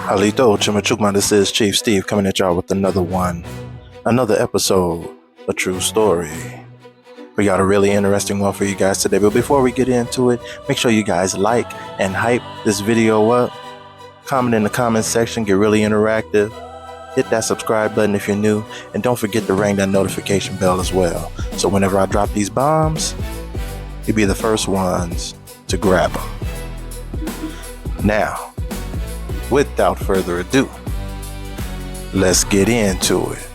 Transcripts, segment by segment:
Alito Chimachukma, this is Chief Steve coming at y'all with another episode, a true story. We got a really interesting one for you guys today, but before we get into it, make sure you guys like and hype this video up, comment in the comment section, get really interactive, hit that subscribe button if you're new, and don't forget to ring that notification bell as well, so whenever I drop these bombs, you'll be the first ones to grab them. Now, without further ado, let's get into it.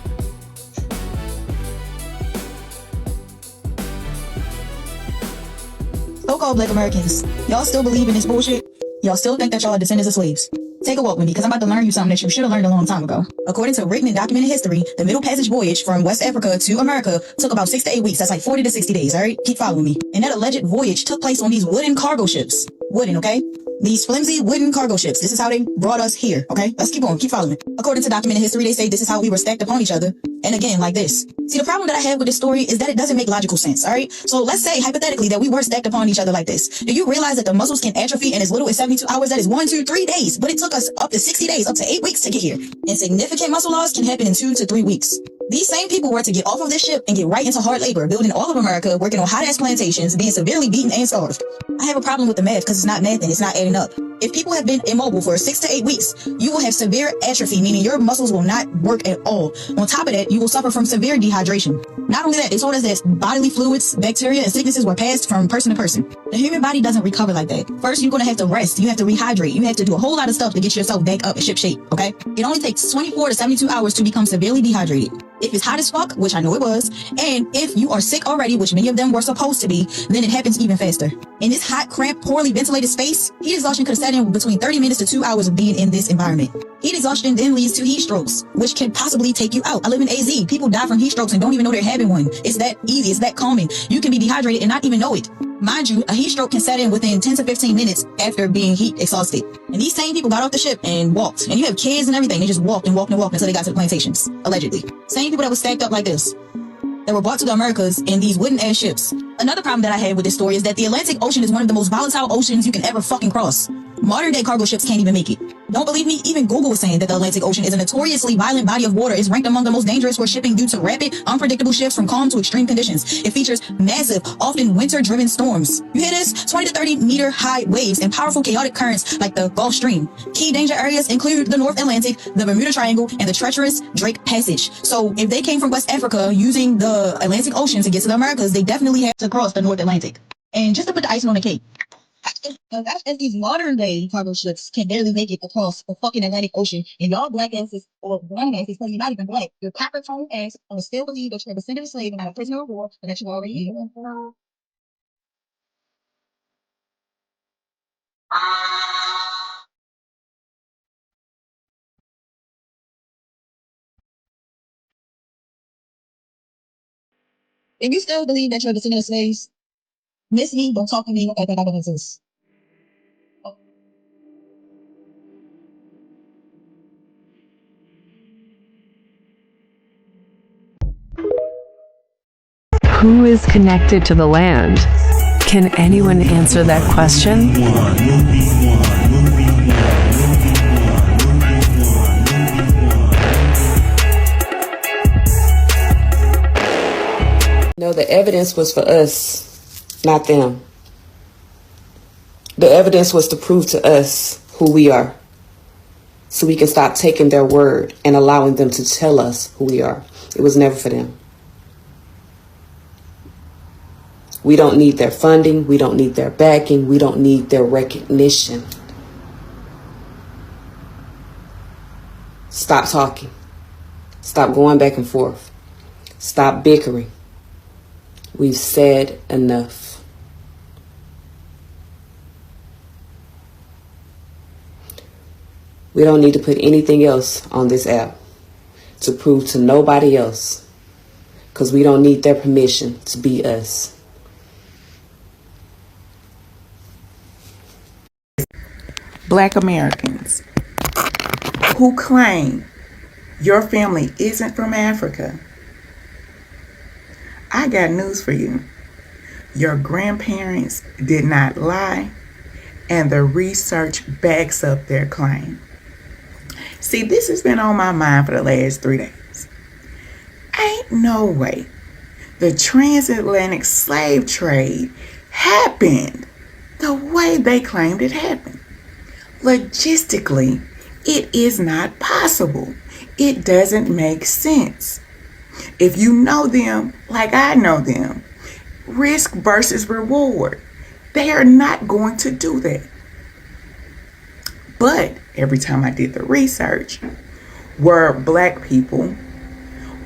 So-called Black Americans, y'all still believe in this bullshit? Y'all still think that y'all are descendants of slaves? Take a walk with me, because I'm about to learn you something that you should have learned a long time ago. According to written and documented history, the Middle Passage voyage from West Africa to America took about 6 to 8 weeks. That's like 40 to 60 days, alright? Keep following me. And that alleged voyage took place on these wooden cargo ships. Wooden, okay? These flimsy wooden cargo ships. This is how they brought us here, okay? Let's keep on, keep following. According to documented history, they say this is how we were stacked upon each other. And again, like this. See, the problem that I have with this story is that it doesn't make logical sense, alright? So let's say, hypothetically, that we were stacked upon each other like this. Do you realize that the muscles can atrophy in as little as 72 hours? That is 1, 2, 3 days. But it took us up to 60 days, up to 8 weeks to get here. And significant muscle loss can happen in 2 to 3 weeks. These same people were to get off of this ship and get right into hard labor, building all of America, working on hot-ass plantations, being severely beaten and starved. I have a problem with the math because it's not mathing, it's not adding up. If people have been immobile for 6 to 8 weeks, you will have severe atrophy, meaning your muscles will not work at all. On top of that, you will suffer from severe dehydration. Not only that, they told us that bodily fluids, bacteria, and sicknesses were passed from person to person. The human body doesn't recover like that. First, you're going to have to rest. You have to rehydrate. You have to do a whole lot of stuff to get yourself back up in ship shape, okay? It only takes 24 to 72 hours to become severely dehydrated. If it's hot as fuck, which I know it was, and if you are sick already, which many of them were supposed to be, then it happens even faster. In this hot, cramped, poorly ventilated space, heat exhaustion could have set in between 30 minutes to 2 hours of being in this environment. Heat exhaustion then leads to heat strokes, which can possibly take you out. I live in AZ. People die from heat strokes and don't even know they're having one. It's that easy. It's that common. You can be dehydrated and not even know it. Mind you, a heat stroke can set in within 10 to 15 minutes after being heat exhausted. And these same people got off the ship and walked. And you have kids and everything. They just walked and walked and walked until they got to the plantations, allegedly. Same people that were stacked up like this, that were brought to the Americas in these wooden ass ships. Another problem that I had with this story is that the Atlantic Ocean is one of the most volatile oceans you can ever fucking cross. Modern day cargo ships can't even make it. Don't believe me? Even Google is saying that the Atlantic Ocean is a notoriously violent body of water. It's ranked among the most dangerous for shipping due to rapid, unpredictable shifts from calm to extreme conditions. It features massive, often winter-driven storms. You hear this? 20 to 30 meter high waves and powerful chaotic currents like the Gulf Stream. Key danger areas include the North Atlantic, the Bermuda Triangle, and the treacherous Drake Passage. So if they came from West Africa using the Atlantic Ocean to get to the Americas, they definitely had to cross the North Atlantic. And just to put the icing on the cake, that's as these modern day cargo ships can barely make it across the fucking Atlantic Ocean, and y'all black asses or brown asses, because you're not even black, your copper tone ass will still believe that you're a descendant of slave and not a prisoner of war, and that you already here. If you still believe that you're a descendant of slaves, miss me, don't talk to me like that I don't exist. Who is connected to the land? Can anyone answer that question? No, the evidence was for us, not them. The evidence was to prove to us who we are, so we can stop taking their word and allowing them to tell us who we are. It was never for them. We don't need their funding. We don't need their backing. We don't need their recognition. Stop talking. Stop going back and forth. Stop bickering. We've said enough. We don't need to put anything else on this app to prove to nobody else, because we don't need their permission to be us. Black Americans who claim your family isn't from Africa, I got news for you. Your grandparents did not lie, and the research backs up their claim. See, this has been on my mind for the last 3 days. Ain't no way the transatlantic slave trade happened the way they claimed it happened. Logistically, it is not possible. It doesn't make sense. If you know them like I know them, risk versus reward, they are not going to do that. But every time I did the research, were black people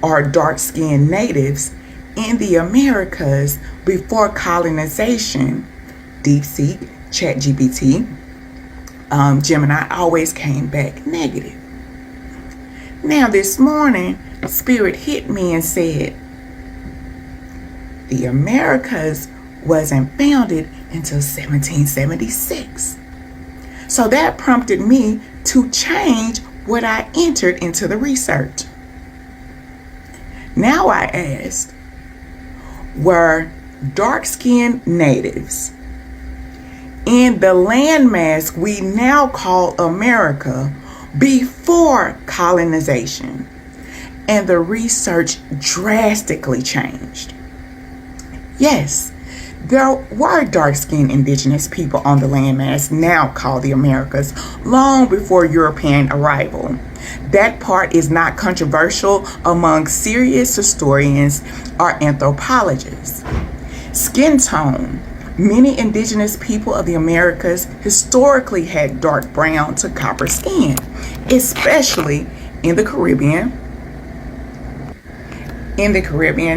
or dark-skinned natives in the Americas before colonization, DeepSeek, ChatGPT, Gemini always came back negative. Now this morning, Spirit hit me and said, the Americas wasn't founded until 1776. So that prompted me to change what I entered into the research. Now I asked, were dark-skinned natives in the landmass we now call America before colonization? And the research drastically changed. Yes, there were dark-skinned indigenous people on the landmass now called the Americas long before European arrival. That part is not controversial among serious historians or anthropologists. Skin tone. Many indigenous people of the Americas historically had dark brown to copper skin, especially in the Caribbean,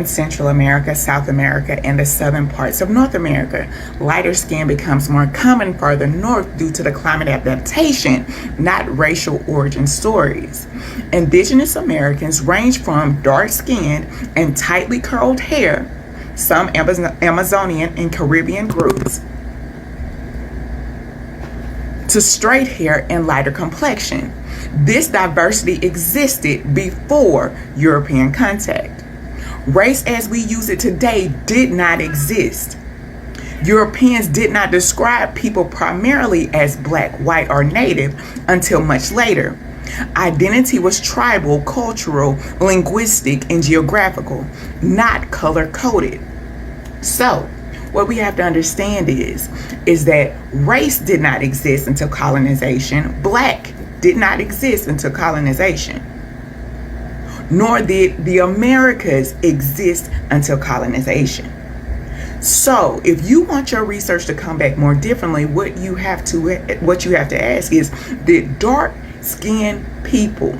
Central America, South America, and the southern parts of North America. Lighter skin becomes more common farther north due to the climate adaptation, not racial origin stories. Indigenous Americans range from dark-skinned and tightly curled hair, some Amazonian and Caribbean groups, to straight hair and lighter complexion. This diversity existed before European contact. Race as we use it today did not exist. Europeans did not describe people primarily as black, white, or native until much later. Identity was tribal, cultural, linguistic, and geographical, not color-coded. So, what we have to understand is that race did not exist until colonization. Black did not exist until colonization. Nor did the Americas exist until colonization. So, if you want your research to come back more differently, what you have to ask is, did dark-skinned people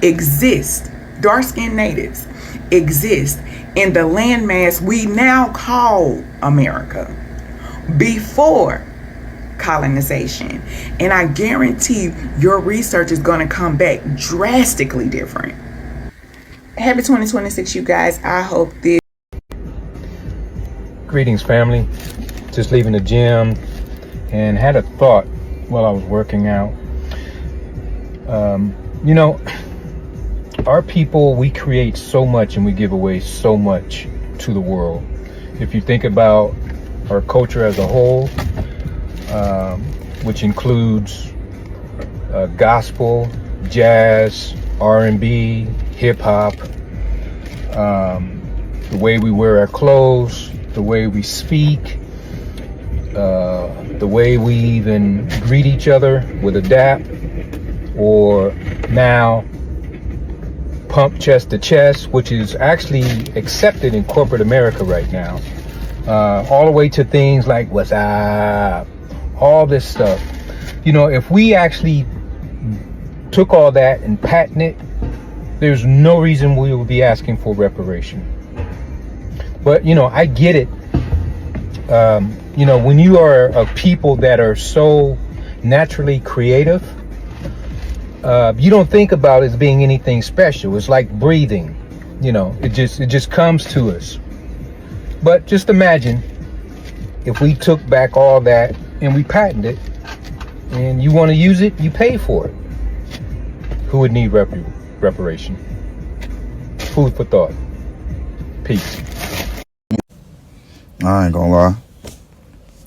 exist, dark-skinned natives exist in the landmass we now call America before colonization? And I guarantee your research is going to come back drastically different. Happy 2026, you guys. I hope this. Greetings, family. Just leaving the gym and had a thought while I was working out. Our people, we create so much and we give away so much to the world. If you think about our culture as a whole, which includes gospel, jazz, R&B, hip-hop, the way we wear our clothes, the way we speak, the way we even greet each other with a dap, or now pump chest to chest, which is actually accepted in corporate America right now, all the way to things like what's up, all this stuff. If we actually took all that and patent it, there's no reason we would be asking for reparation. But I get it. When you are a people that are so naturally creative, you don't think about it as being anything special. It's like breathing. It just comes to us. But just imagine if we took back all that and we patented it, and you want to use it, you pay for it. Who would need reparation? Food for thought. Peace. I ain't gonna lie.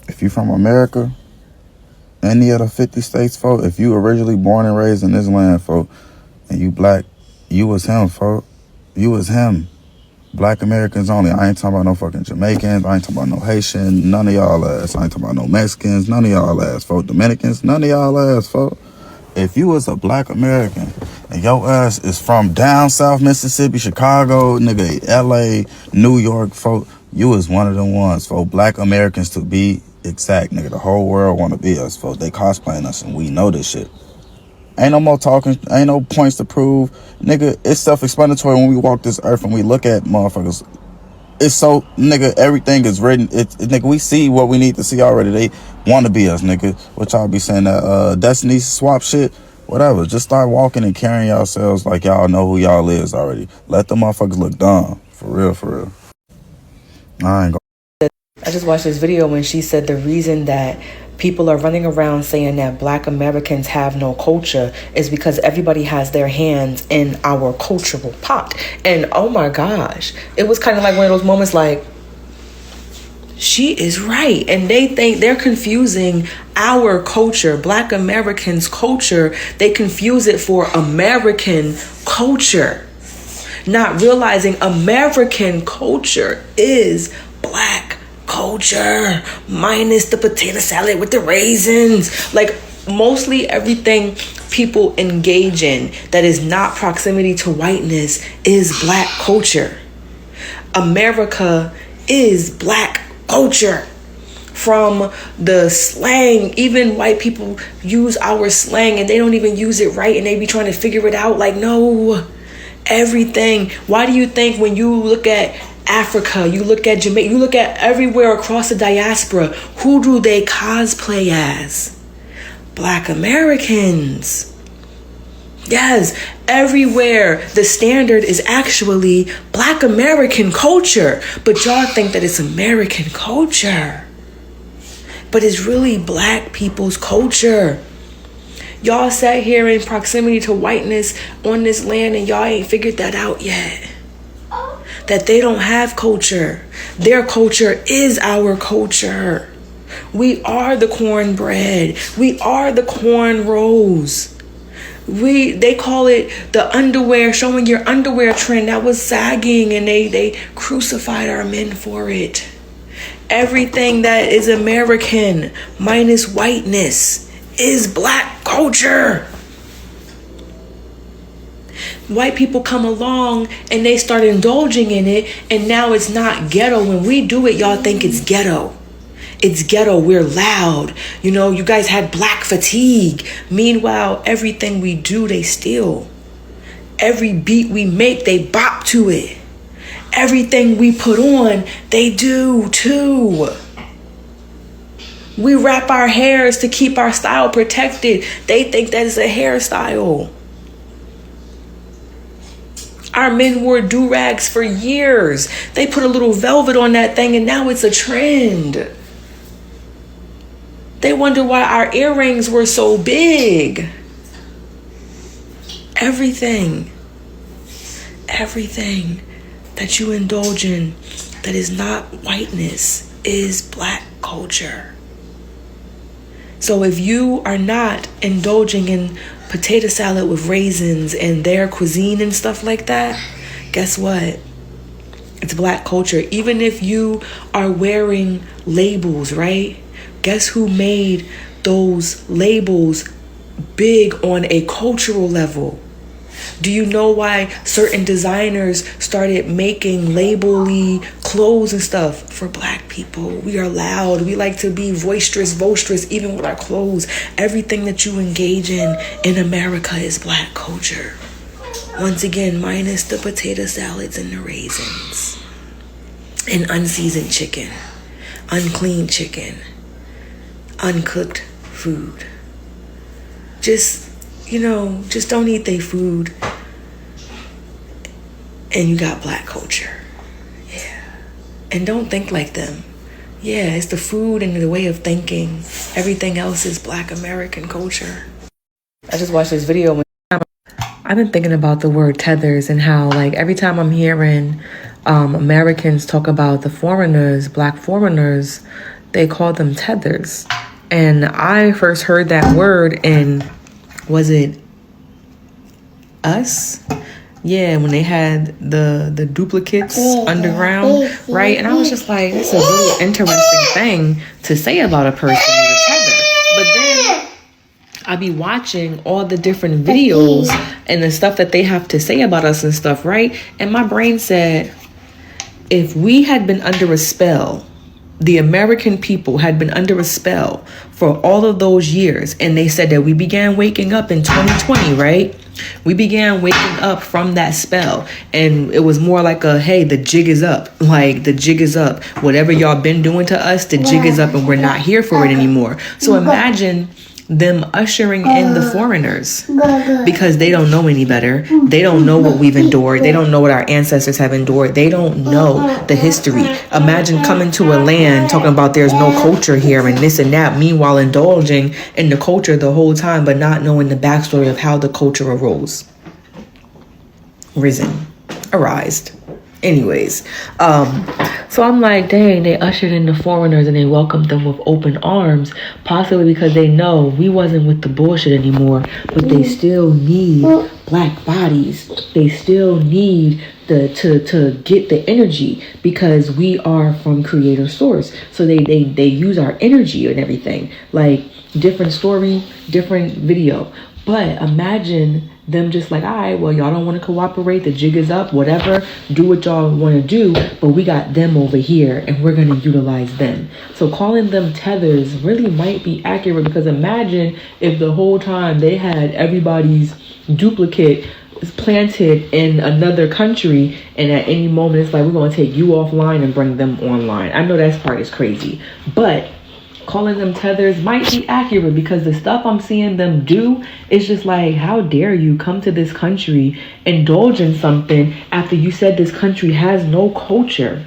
If you from America, any of the 50 states, folk, if you originally born and raised in this land, folk, and you black, you was him, folk. You was him. Black Americans only. I ain't talking about no fucking Jamaicans. I ain't talking about no Haitian. None of y'all ass. I ain't talking about no Mexicans. None of y'all ass, folk. Dominicans. None of y'all ass, folk. If you was a black American and your ass is from down south Mississippi, Chicago, nigga, LA, New York, folk, you is one of them ones, folk. Black Americans to be exact, nigga. The whole world want to be us, folk. They cosplaying us and we know this shit. Ain't no more talking. Ain't no points to prove. Nigga, it's self-explanatory when we walk this earth and we look at motherfuckers. It's so, nigga, everything is written. Nigga, we see what we need to see already. They want to be us, nigga. What y'all be saying, that destiny swap shit? Whatever. Just start walking and carrying yourselves like y'all know who y'all is already. Let the motherfuckers look dumb. For real, for real. I ain't gonna. I just watched this video when she said the reason that people are running around saying that black Americans have no culture is because everybody has their hands in our cultural pot. And oh my gosh, it was kind of like one of those moments like, she is right. And they think they're confusing our culture, black Americans' culture. They confuse it for American culture, not realizing American culture is black culture minus the potato salad with the raisins. Like, mostly everything people engage in that is not proximity to whiteness is black culture. America is black culture. From the slang, even white people use our slang and they don't even use it right and they be trying to figure it out. Like, no, everything. Why do you think when you look at Africa, you look at Jamaica, you look at everywhere across the diaspora, who do they cosplay as? Black Americans. Yes, everywhere the standard is actually black American culture, but y'all think that it's American culture. But it's really black people's culture. Y'all sat here in proximity to whiteness on this land and y'all ain't figured that out yet. That they don't have culture. Their culture is our culture. We are the cornbread. We are the cornrows. They call it the underwear, showing your underwear trend. That was sagging and they crucified our men for it. Everything that is American minus whiteness is black culture. White people come along and they start indulging in it, and now it's not ghetto. When we do it, y'all think it's ghetto. It's ghetto. We're loud. You know, you guys had black fatigue. Meanwhile, everything we do, they steal. Every beat we make, they bop to it. Everything we put on, they do too. We wrap our hairs to keep our style protected. They think that is a hairstyle. Our men wore do-rags for years. They put a little velvet on that thing and now it's a trend. They wonder why our earrings were so big. Everything that you indulge in that is not whiteness is black culture. So if you are not indulging in potato salad with raisins and their cuisine and stuff like that, guess what? It's black culture. Even if you are wearing labels, right? Guess who made those labels big on a cultural level? Do you know why certain designers started making label-y clothes and stuff for black people? We are loud. We like to be boisterous, even with our clothes. Everything that you engage in America is black culture. Once again, minus the potato salads and the raisins. And unseasoned chicken. Unclean chicken. Uncooked food. Just don't eat their food. And you got black culture. Yeah. And don't think like them. Yeah, it's the food and the way of thinking. Everything else is black American culture. I just watched this video. I've been thinking about the word tethers and how, like, every time I'm hearing Americans talk about the foreigners, black foreigners, they call them tethers. And I first heard that word in, was it Us? Yeah, when they had the duplicates underground, right? And I was just like, it's a really interesting thing to say about a person with a tether. But then I be watching all the different videos and the stuff that they have to say about us and stuff, right? And my brain said, if we had been under a spell, the American people had been under a spell for all of those years, and they said that we began waking up in 2020, right? We began waking up from that spell, and it was more like a, hey, the jig is up. Like, the jig is up. Whatever y'all been doing to us, the jig is up, and we're not here for it anymore. So imagine them ushering in the foreigners because they don't know any better. They don't know what we've endured. They don't know what our ancestors have endured. They don't know the history. Imagine coming to a land talking about there's no culture here and this and that, meanwhile indulging in the culture the whole time but not knowing the backstory of how the culture arose, arised. Anyways, so I'm like, dang, they ushered in the foreigners and they welcomed them with open arms, possibly because they know we wasn't with the bullshit anymore, but they still need black bodies. They still need to get the energy because we are from creator source. So they use our energy and everything, like different story, different video. But imagine them just like, all right, well, y'all don't want to cooperate. The jig is up, whatever. Do what y'all want to do. But we got them over here and we're going to utilize them. So calling them tethers really might be accurate because imagine if the whole time they had everybody's duplicate planted in another country and at any moment it's like, we're going to take you offline and bring them online. I know that part is crazy, but calling them tethers might be accurate because the stuff I'm seeing them do is just like, how dare you come to this country, indulge in something after you said this country has no culture.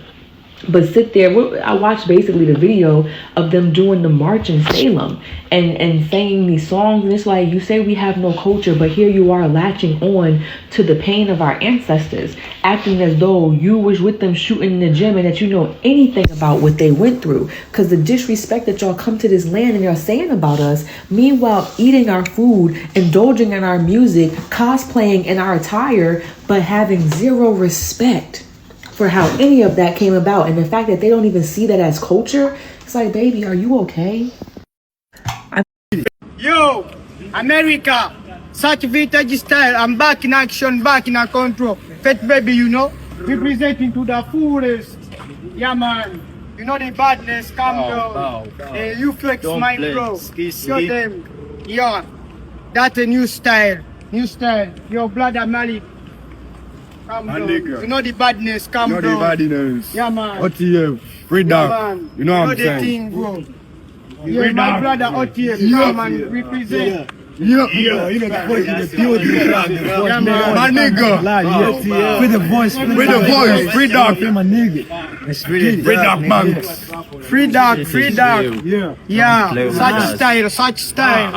But sit there, I watched basically the video of them doing the march in Salem and saying these songs. And it's like, you say we have no culture, but here you are latching on to the pain of our ancestors, acting as though you was with them shooting in the gym and that you know anything about what they went through. Because the disrespect that y'all come to this land and y'all saying about us, meanwhile eating our food, indulging in our music, cosplaying in our attire, but having zero respect for how any of that came about. And the fact that they don't even see that as culture, it's like, baby, are you okay? Yo, America, such vintage style. I'm back in action, back in control. Fat baby, you know, representing to the fullest. Yeah, man. You know the badness, calm down. You flex my bro. Show them. Yeah, that's a new style. New style. Yo, brother Malik. You know the badness, calm down. You know the badness. Yeah, man. OTM, free dog. Yeah, you know what I'm saying? Thing, bro. Yeah, my brother OTM, yeah, man, represent. Yeah, you know the voice is the beauty. Yeah, man. My nigga. With the voice, free dog. My nigga. Free dog, man. Free dog. Yeah, such style.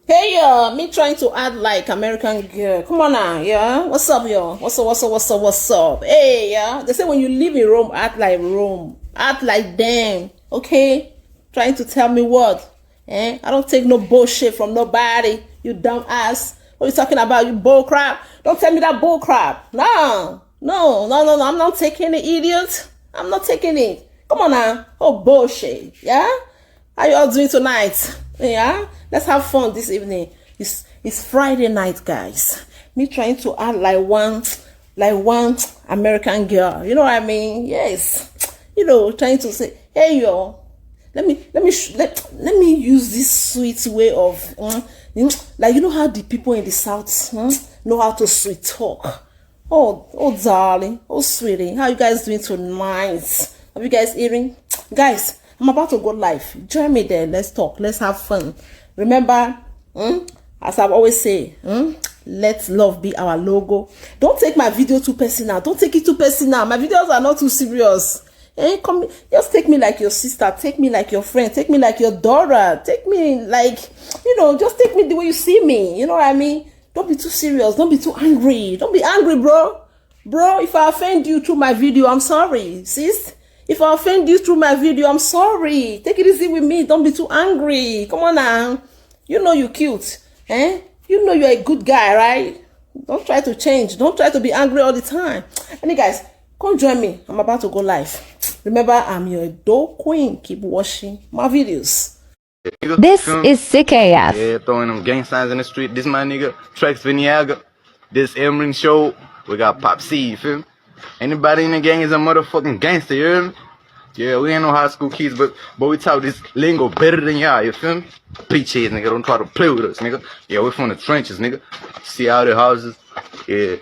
Hey y'all, me trying to act like American girl. Come on now, yeah. What's up, y'all? What's up? Hey, yeah. They say when you live in Rome, act like Rome. Act like them. Okay? Trying to tell me what? I don't take no bullshit from nobody. You dumb ass. What are you talking about? You bull crap? Don't tell me that bull crap. No. I'm not taking the idiot. I'm not taking it. Come on now. Oh, bullshit. Yeah? How you all doing tonight? Yeah? Let's have fun this evening. It's Friday night, guys. Me trying to act like one American girl. You know what I mean? Yes. You know, trying to say, hey, yo, let me use this sweet way of, like, you know how the people in the South know how to sweet talk. Oh, darling. Oh, sweetie. How you guys doing tonight? Have you guys eating? Guys, I'm about to go live. Join me there. Let's talk. Let's have fun. Remember, as I've always say, let love be our logo. Don't take my video too personal. Don't take it too personal. My videos are not too serious. Come, just take me like your sister. Take me like your friend. Take me like your daughter. Take me like, just take me the way you see me. You know what I mean? Don't be too serious. Don't be too angry. Don't be angry, bro. Bro, if I offend you through my video, I'm sorry. Sis, if I offend you through my video, I'm sorry. Take it easy with me. Don't be too angry. Come on now. You know you're cute. You know you're a good guy, right? Don't try to change. Don't try to be angry all the time. Anyway, guys, come join me. I'm about to go live. Remember, I'm your dope queen. Keep watching my videos. This is Sick AF. Yeah, throwing them gang signs in the street. This my nigga, Trex Viniaga. This Emrin Show. We got Pop C, you feel me? Anybody in the gang is a motherfucking gangster, you hear me? Yeah, we ain't no high school kids, but we talk this lingo better than y'all, you feel me? Peaches, nigga, don't try to play with us, nigga. Yeah, we from the trenches, nigga. See all the houses? Yeah.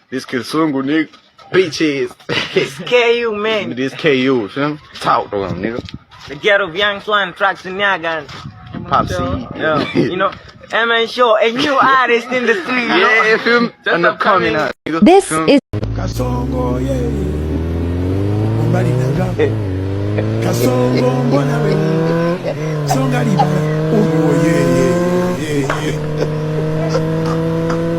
This Kisungu, nigga. Peaches. It's KU, man. This KU, you feel me? Talk to him, nigga. The ghetto of young swan tracks in Yagan. Pop C. Yeah. You know, MN Show, a new artist in the street. Yeah, you feel me? And I'm coming out, nigga. This is Kasongo, yeah. Umbali nanga. Kasongo, mbona we. Songa liba. Oh, yeah.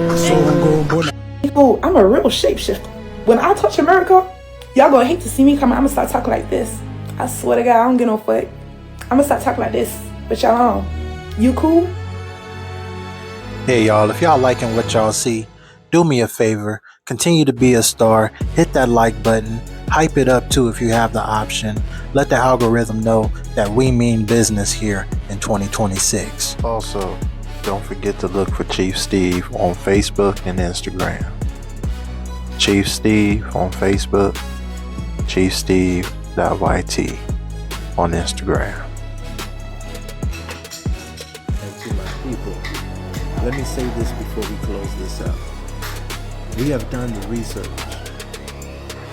Kasongo, mbona. People, I'm a real shapeshifter. When I touch America, y'all gonna hate to see me come out. I'm gonna start talking like this. I swear to God, I don't get no fuck. I'm gonna start talking like this. But y'all on. You cool? Hey y'all, if y'all liking what y'all see, do me a favor, continue to be a star, hit that like button, hype it up too if you have the option. Let the algorithm know that we mean business here in 2026. Also, don't forget to look for Chief Steve on Facebook and Instagram. Chief Steve on Facebook, chiefsteve.yt on Instagram. And to my people, let me say this before we close this out. We have done the research.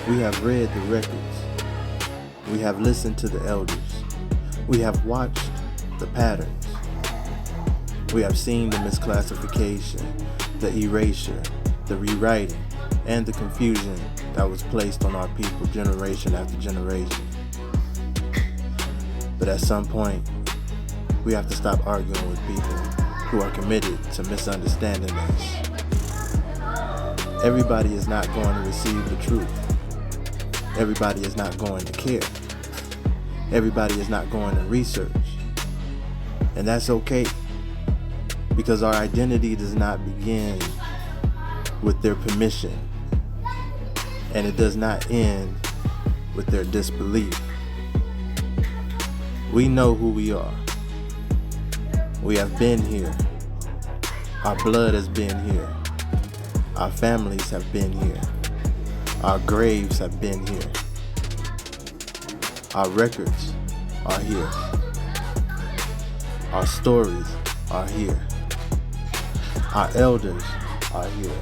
We have read the records. We have listened to the elders. We have watched the patterns. We have seen the misclassification, the erasure, the rewriting, and the confusion that was placed on our people generation after generation. But at some point, we have to stop arguing with people who are committed to misunderstanding us. Everybody is not going to receive the truth. Everybody is not going to care. Everybody is not going to research. And that's okay, because our identity does not begin with their permission, and it does not end with their disbelief. We know who we are. We have been here. Our blood has been here. Our families have been here. Our graves have been here. Our records are here. Our stories are here. Our elders are here.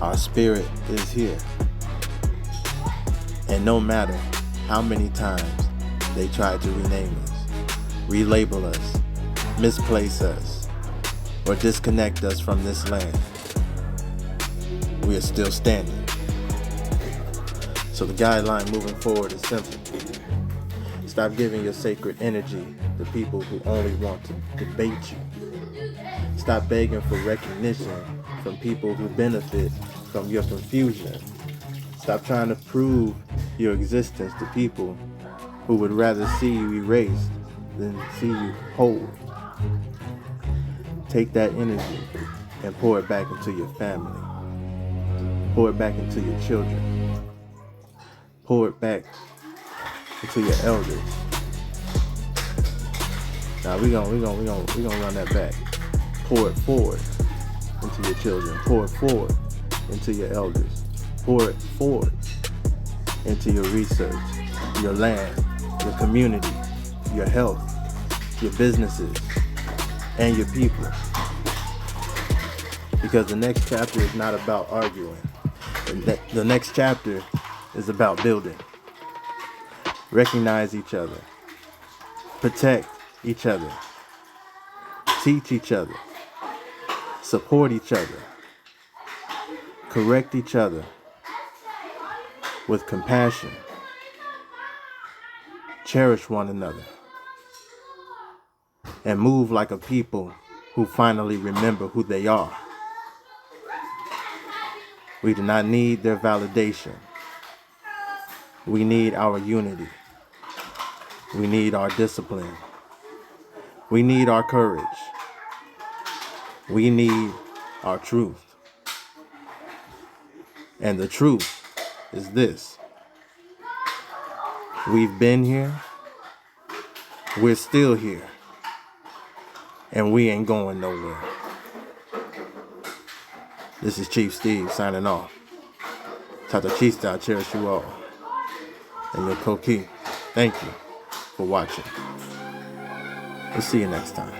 Our spirit is here. And no matter how many times they tried to rename us, relabel us, misplace us, or disconnect us from this land, we are still standing. So the guideline moving forward is simple. Stop giving your sacred energy to people who only want to debate you. Stop begging for recognition from people who benefit from your confusion. Stop trying to prove your existence to people who would rather see you erased than see you whole. Take that energy and pour it back into your family. Pour it back into your children. pour it back into your elders. Now we gonna run that back. Pour it forward into your children. Pour it forward into your elders. Pour it forward into your research, your land, your community, your health, your businesses, and your people. Because the next chapter is not about arguing. The next chapter is about building. Recognize each other. Protect each other. Teach each other. Support each other. Correct each other with compassion. Cherish one another. And move like a people who finally remember who they are. We do not need their validation. We need our unity. We need our discipline. We need our courage. We need our truth. And the truth is this. We've been here. We're still here. And we ain't going nowhere. This is Chief Steve signing off. Tata Chista, I cherish you all. And your Koki, thank you for watching. We'll see you next time.